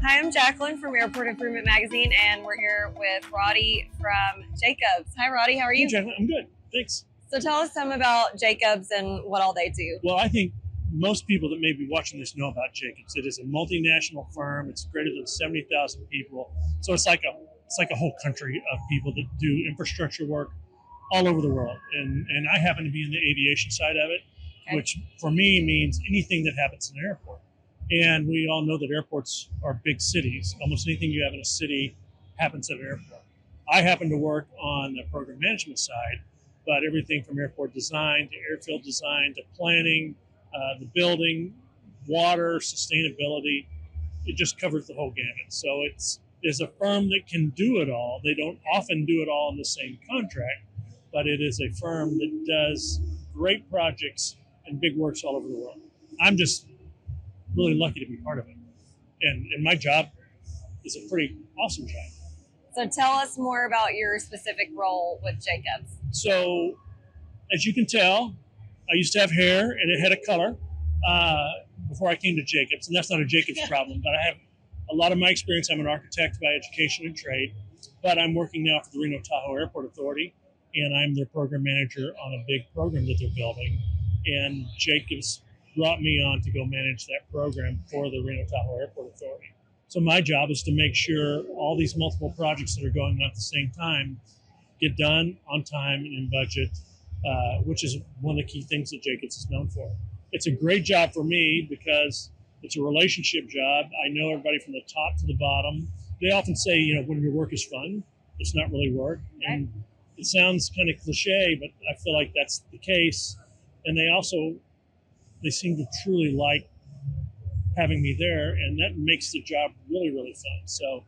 Hi, I'm Jacqueline from Airport Improvement Magazine, and we're here with Roddy from 𝗬𝙬𝗧𝗲𝗹. Hi, Roddy. How are you? Hey, Jacqueline. I'm good. Thanks. So tell us some about 𝗬𝗬𝗧𝗲𝗹 and what all they do. Well, I think most people that may be watching this know about 𝗬𝗬𝗧𝗲𝗹. It is a multinational firm. It's greater than 70,000 people. So it's like a whole country of people that do infrastructure work all over the world. And I happen to be in the aviation side of it, Okay. which for me means anything that happens in an airport. And we all know that airports are big cities. Almost anything you have in a city happens at an airport. I happen to work on the program management side, but everything from airport design to airfield design to planning, the building, water, sustainability, it just covers the whole gamut. So it's a firm that can do it all. They don't often do it all in the same contract, but it is a firm that does great projects and big works all over the world. I'm just really lucky to be part of it. And my job is a pretty awesome job. So tell us more about your specific role with 𝗬𝗬𝗧𝗲𝗹. So as you can tell, I used to have hair and it had a color before I came to 𝗬𝗬𝗧𝗲𝗏, and that's not a 𝗬𝗬𝗧𝗏 problem, but I have a lot of my experience. I'm an architect by education and trade, but I'm working now for the Reno Tahoe Airport Authority, and I'm their program manager on a big program that they're building. And 𝗬𝗬𝗧𝗏𝗏s brought me on to go manage that program for the Reno Tahoe Airport Authority. So my job is to make sure all these multiple projects that are going on at the same time get done on time and in budget, which is one of the key things that 𝗬𝗬𝗧𝗏𝗏s is known for. It's a great job for me because it's a relationship job. I know everybody from the top to the bottom. They often say, when your work is fun, it's not really work. And it sounds kind of cliche, but I feel like that's the case. And they seem to truly like having me there, and that makes the job really, really fun. So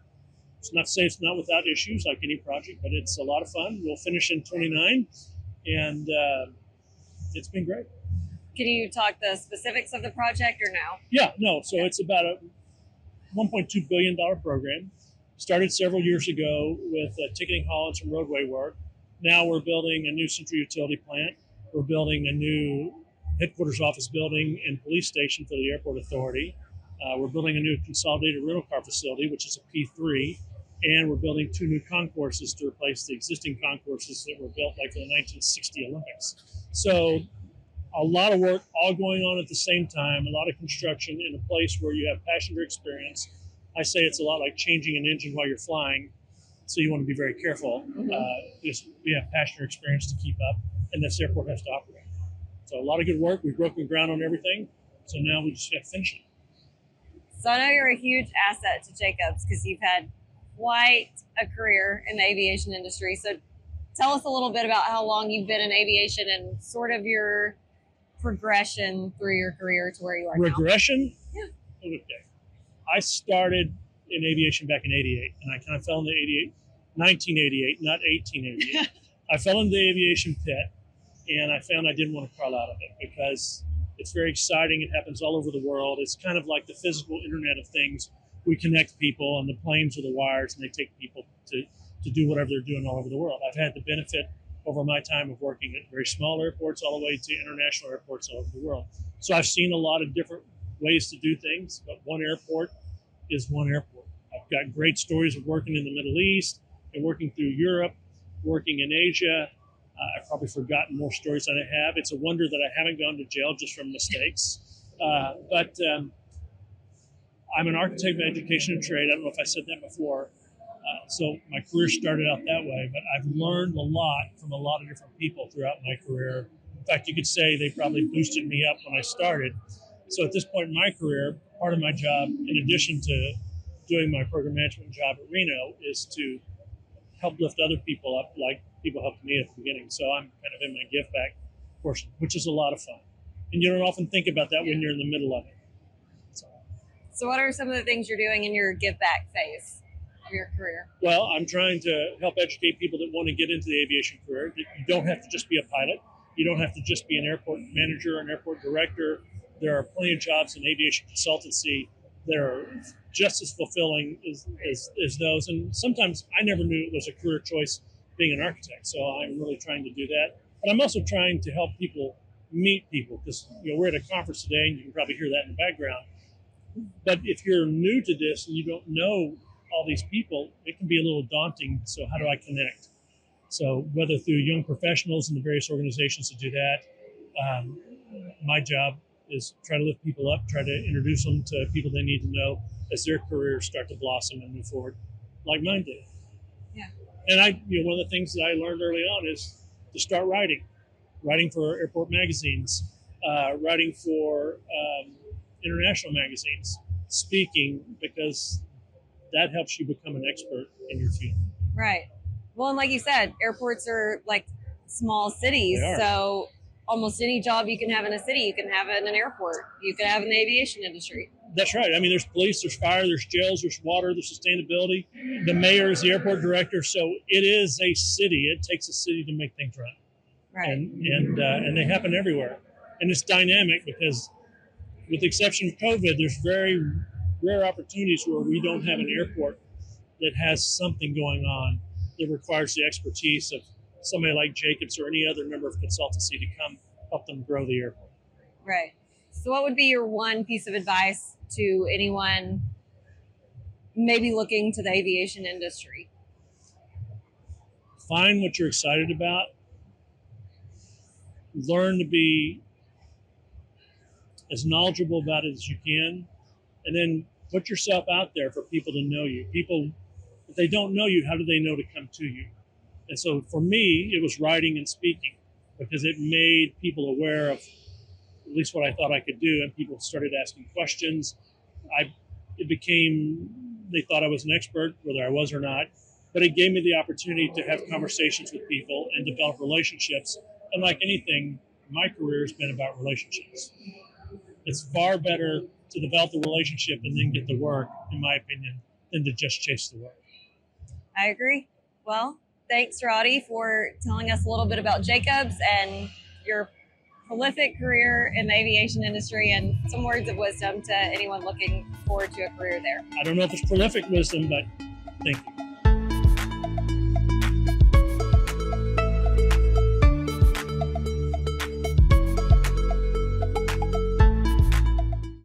it's not to say it's not without issues like any project, but it's a lot of fun. We'll finish in 29, and it's been great. Can you talk the specifics of the project or no? Yeah, no. So it's about a $1.2 billion program. Started several years ago with ticketing hall and some roadway work. Now we're building a new central utility plant. We're building a new headquarters office building and police station for the airport authority. We're building a new consolidated rental car facility, which is a P3, and we're building 2 new concourses to replace the existing concourses that were built like for the 1960 Olympics. So a lot of work all going on at the same time, a lot of construction in a place where you have passenger experience. I say it's a lot like changing an engine while you're flying, so you want to be very careful. We have passenger experience to keep up, and this airport has to operate. So a lot of good work. We've broken ground on everything, so now we just have to finish it. So I know you're a huge asset to 𝗬𝗬𝗧𝗏𝗏𝗏s because you've had quite a career in the aviation industry. So tell us a little bit about how long you've been in aviation and sort of your progression through your career to where you are now. Regression? Yeah. Okay. I started in aviation back in '88, and I kind of fell into 1988, not 1888. I fell into the aviation pit, and I found I didn't want to crawl out of it because it's very exciting. It happens all over the world. It's kind of like the physical internet of things. We connect people, and the planes are the wires, and they take people to do whatever they're doing all over the world. I've had the benefit over my time of working at very small airports all the way to international airports all over the world. So I've seen a lot of different ways to do things, but one airport is one airport. I've got great stories of working in the Middle East and working through Europe, working in Asia. I've probably forgotten more stories than I have. It's a wonder that I haven't gone to jail just from mistakes. But I'm an architect by education and trade. I don't know if I said that before. So my career started out that way, but I've learned a lot from a lot of different people throughout my career. In fact, you could say they probably boosted me up when I started. So at this point in my career, part of my job, in addition to doing my program management job at Reno, is to help lift other people up like people helped me at the beginning. So I'm kind of in my give back portion, which is a lot of fun. And you don't often think about that when you're in the middle of it. So what are some of the things you're doing in your give back phase of your career? Well, I'm trying to help educate people that want to get into the aviation career. You don't have to just be a pilot. You don't have to just be an airport manager or an airport director. There are plenty of jobs in aviation consultancy that are just as fulfilling as those. And sometimes I never knew it was a career choice being an architect. So I'm really trying to do that. But I'm also trying to help people meet people because we're at a conference today, and you can probably hear that in the background. But if you're new to this and you don't know all these people, it can be a little daunting. So how do I connect? So whether through young professionals and the various organizations that do that, my job is try to lift people up, try to introduce them to people they need to know as their careers start to blossom and move forward, like mine did. Yeah. And one of the things that I learned early on is to start writing for airport magazines, writing for international magazines, speaking, because that helps you become an expert in your field. Right. Well, and like you said, airports are like small cities, so almost any job you can have in a city, you can have in an airport. You can have in the aviation industry. That's right. I mean, there's police, there's fire, there's jails, there's water, there's sustainability. The mayor is the airport director, so it is a city. It takes a city to make things run. Right. And they happen everywhere. And it's dynamic because, with the exception of COVID, there's very rare opportunities where we don't have an airport that has something going on that requires the expertise of somebody like Jacobs or any other member of consultancy to come help them grow the airport. Right. So what would be your one piece of advice to anyone maybe looking to the aviation industry? Find what you're excited about. Learn to be as knowledgeable about it as you can, and then put yourself out there for people to know you. People, if they don't know you, how do they know to come to you? And so for me, it was writing and speaking, because it made people aware of at least what I thought I could do, and people started asking questions. They thought I was an expert, whether I was or not, but it gave me the opportunity to have conversations with people and develop relationships. And like anything, my career has been about relationships. It's far better to develop the relationship and then get the work, in my opinion, than to just chase the work. I agree. Well, thanks, Roddy, for telling us a little bit about Jacobs and your prolific career in the aviation industry, and some words of wisdom to anyone looking forward to a career there. I don't know if it's prolific wisdom, but thank you.